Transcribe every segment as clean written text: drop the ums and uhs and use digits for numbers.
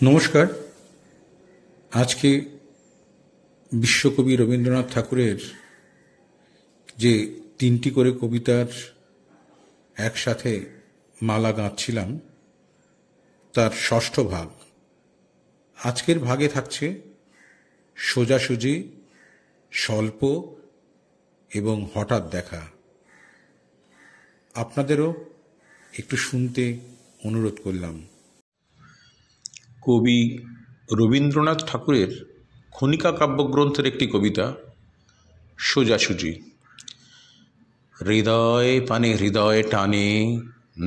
নমস্কার। আজকে বিশ্বকবি রবীন্দ্রনাথ ঠাকুরের যে 3টি করে কবিতার একসাথে মালা গাঁথছিলাম তার ষষ্ঠ ভাগ। আজকের ভাগে থাকছে সোজাসুজি, স্বল্প এবং হঠাৎ দেখা। আপনাদেরও একটু শুনতে অনুরোধ করলাম। কবি রবীন্দ্রনাথ ঠাকুরের খনিকা কাব্যগ্রন্থের একটি কবিতা সোজাসুজি। হৃদয় পানে হৃদয় টানে,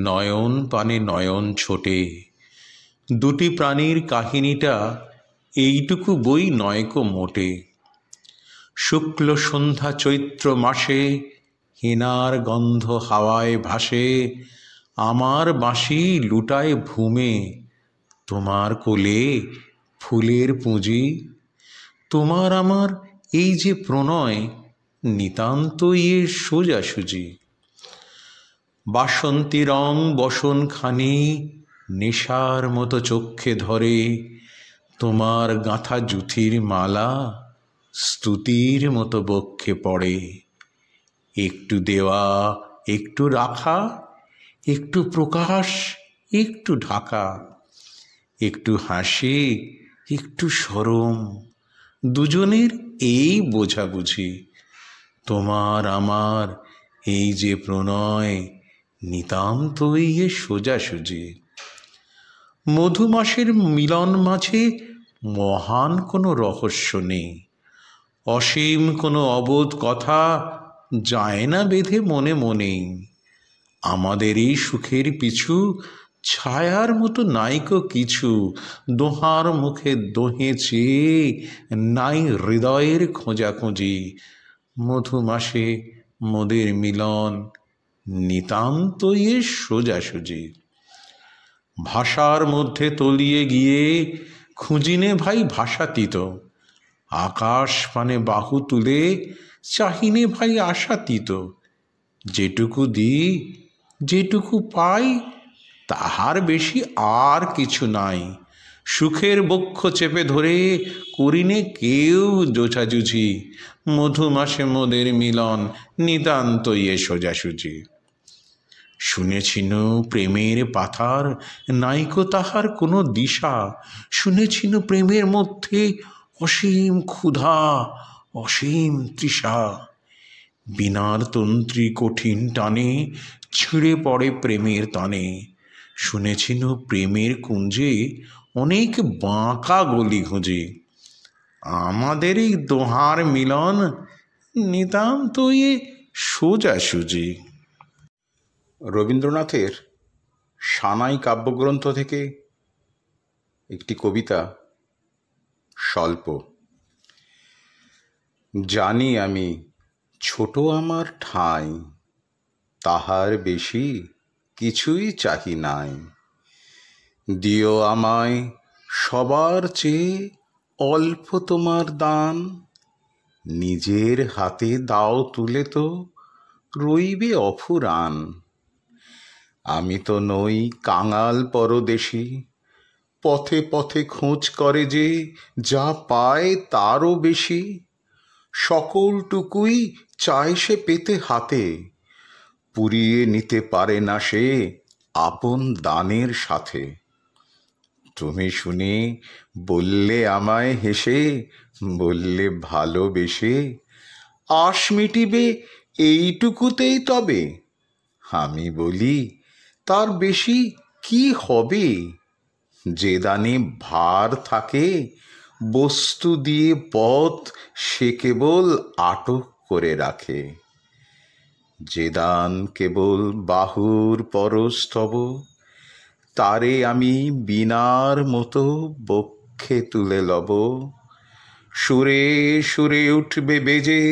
নয়ন পানে নয়ন ছোটে, দুটি প্রাণীর কাহিনীটা এইটুকু বই নয়কো মোটে। শুক্ল সন্ধ্যা চৈত্র মাসে, হেনার গন্ধ হাওয়ায় ভাসে, আমার বাঁশি লুটায় ভূমে, তোমার কোলে ফুলের পুঁজি। তোমার আমার এই যে প্রণয়, নিতান্তই এ সোজাসুজি। বাসন্তী রং বসনখানি নেশার মতো চক্ষে ধরে, তোমার গাঁথা জুথির মালা স্তুতির মতো বক্ষে পড়ে। একটু দেওয়া একটু রাখা, একটু প্রকাশ একটু ঢাকা, একটু হাসি একটু শরম, দুজনের এই বোঝাবুঝি। তোমার আমার এই যে প্রণয়, নিতান্তই এ সোজাসুজি। মধুমাসের মিলন মাঝে মহান কোনো রহস্য নেই, অসীম কোনো অবোধ কথা যায় না বেঁধে মনে মনেই। আমাদের এই সুখের পিছু ছায়ার মতো নাইকো কিছু, দোহার মুখে দোহে চেয়ে নাই হৃদয়ের খোঁজাখুঁজি। মধুমাসে মোদের মিলন, নিতান্তই এ সোজাসুজি। ভাষার মধ্যে তলিয়ে গিয়ে খুঁজিনে ভাই ভাষাতীত, আকাশ পানে বাহু তুলে চাহিনে ভাই আশাতীত। যেটুকু দিই যেটুকু পাই, তাহার বেশি আর কিছু নাই। সুখের বক্ষ চেপে ধরে করিনে কেউ জোছাজুঝি। মধুমাসে মোদের মিলন, নিতান্তই এ সোজাসুজি। শুনেছিনু প্রেমের পাথার নাইকো তাহার কোনো দিশা, শুনেছিনু প্রেমের মধ্যে অসীম ক্ষুধা অসীম তৃষা। বিনার তন্ত্রী কঠিন টানে ছিঁড়ে পড়ে প্রেমের টানে, শুনেছিনু প্রেমের কুঞ্জে অনেক বাঁকা গলি খুঁজে। আমাদের এই দোহার মিলন, নিতান্তই এ সোজাসুজি। রবীন্দ্রনাথের সানাই কাব্যগ্রন্থ থেকে একটি কবিতা স্বল্প। জানি আমি ছোট আমার ঠাঁই, তাহার বেশি কিছুই চাহি নাই। দিও আমায় সবার চেয়ে অল্প তোমার দান, নিজের হাতে দাও তুলে তো রইবে অফুরান। আমি তো নই কাঙাল পরদেশী, পথে পথে খোঁজ করে যে যা পায় তারও বেশি। সকলটুকুই চায় সে পেতে হাতে, পুরিয়ে নিতে পারে না সে আপন দানের সাথে। তুমি শুনে বললে আমায় হেসে, বললে ভালোবেসে, আশ মিটিবে এইটুকুতেই তবে। আমি বলি তার বেশি কি হবে। যে দানে ভার থাকে বস্তু দিয়ে পথ সে কেবল আটক করে রাখে। যে দান কেবল বাহুর পরস্তব, তারে আমি বীণার মতো বক্ষে তুলে লব। সুরে সুরে উঠবে বেজে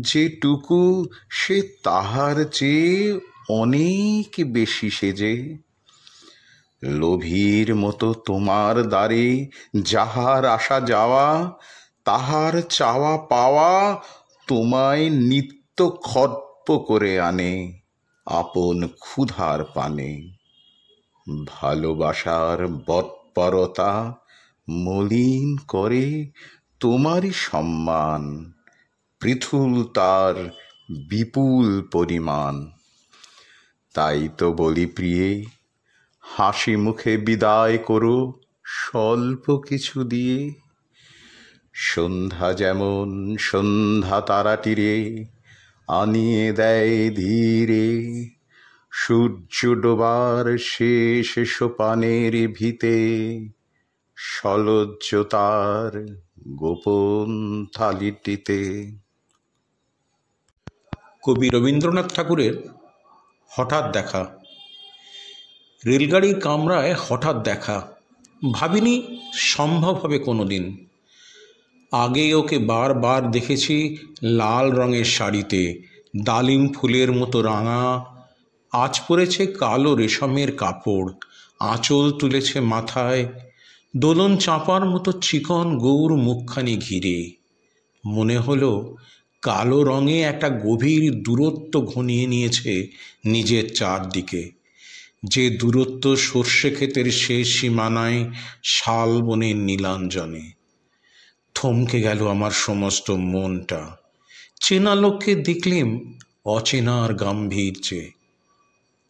যেটুকু, সে তাহার চেয়ে অনেক বেশি সেজে। লোভীর মতো তোমার দ্বারে যাহার আসা যাওয়া, তাহার চাওয়া পাওয়া তোমায় নিত্য খর্ব করে আনে আপন ক্ষুধার পানে। ভালোবাসার বৎপরতা মলিন করে তোমারই সম্মান, পৃথুল তার বিপুল পরিমাণ। তাই তো বলি প্রিয়ে, হাসি মুখে বিদায় করো স্বল্প কিছু দিয়ে। সন্ধ্যা যেমন সন্ধ্যা তারাটিরে আনিয়ে দেয় ধীরে, সূর্য ডোবার শেষ সোপানের ভিতে সলজ্জ তার গোপন থালিটিতে। কবি রবীন্দ্রনাথ ঠাকুরের হঠাৎ দেখা। রেলগাড়ির কামরায় হঠাৎ দেখা, ভাবিনি সম্ভব হবে কোনো দিন। আগে ওকে বারবার দেখেছি লাল রঙের শাড়িতে, ডালিম ফুলের মতো রাঙা। আজ পরেছে কালো রেশমের কাপড়, আঁচল তুলেছে মাথায়, দোলন চাঁপার মতো চিকন গৌর মুখখানি ঘিরে। মনে হলো কালো রঙে একটা গভীর দূরত্ব ঘনিয়ে নিয়েছে নিজের চারদিকে, যে দূরত্ব সর্ষে ক্ষেতের শেষ সীমানায় শাল বনের নীলাঞ্জনে। থমকে গেল আমার সমস্ত মনটা। চেনা লোককে দেখলেম অচেনার গাম্ভীর্যে।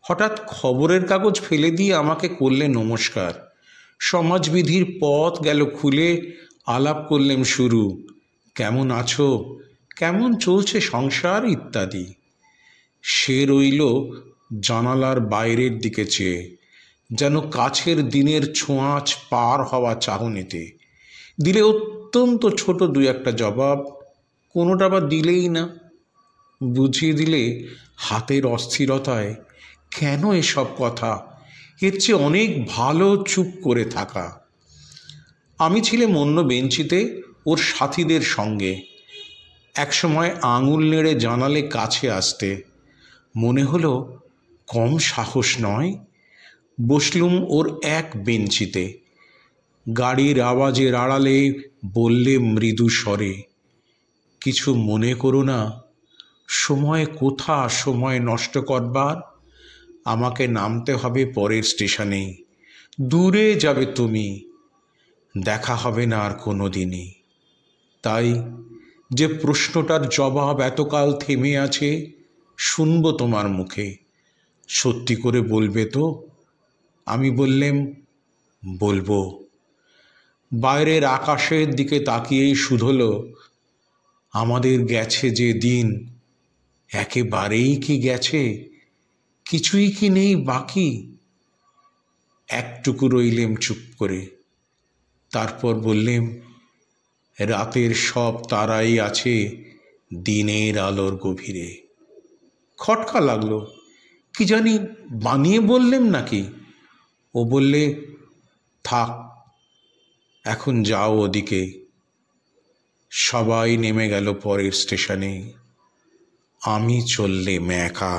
হঠাৎ খবরের কাগজ ফেলে দিয়ে আমাকে করলে নমস্কার। সমাজবিধির পথ গেল খুলে, আলাপ করলেম শুরু। কেমন আছো, কেমন চলছে সংসার ইত্যাদি। সে রইল জানালার বাইরের দিকে চেয়ে, যেন কাছের দিনের ছোঁয়াচ পার হওয়া চাহনিতে। দিলে অত্যন্ত ছোট দু একটা জবাব, কোনোটা বা দিলেই না। বুঝিয়ে দিলে হাতের অস্থিরতায় কেন এসব কথা, এর চেয়ে অনেক ভালো চুপ করে থাকা। আমি ছিলাম অন্য বেঞ্চিতে ওর সাথীদের সঙ্গে। একসময় আঙুল নেড়ে জানালে কাছে আসতে, মনে হলো কম সাহস নয়। বসলুম ওর এক বেঞ্চিতে। গাড়ির আওয়াজের আড়ালে বললে মৃদু স্বরে, কিছু মনে করো না, সময় কোথা সময় নষ্ট করবার। আমাকে নামতে হবে পরের স্টেশনেই, দূরে যাবে তুমি, দেখা হবে না আর কোনো দিনই। তাই যে প্রশ্নটার জবাব এতকাল থেমে আছে, শুনবো তোমার মুখে, সত্যি করে বলবে তো? আমি বললেম, বলবো। বাইরের আকাশের দিকে তাকিয়েই শুধলো, আমাদের গেছে যে দিন, একেবারেই কি গেছে? কিছুই কি নেই বাকি? একটুকু রইলেম চুপ করে। তারপর বললেম, রাতের সব তারাই আছে দিনের আলোর গভীরে। খটকা লাগলো, কি জানি বানিয়ে বললেম নাকি। ও বললে, থাক, এখন যাও ওদিকে। সবাই নেমে গেল পরের স্টেশনে, আমি চললেম একা।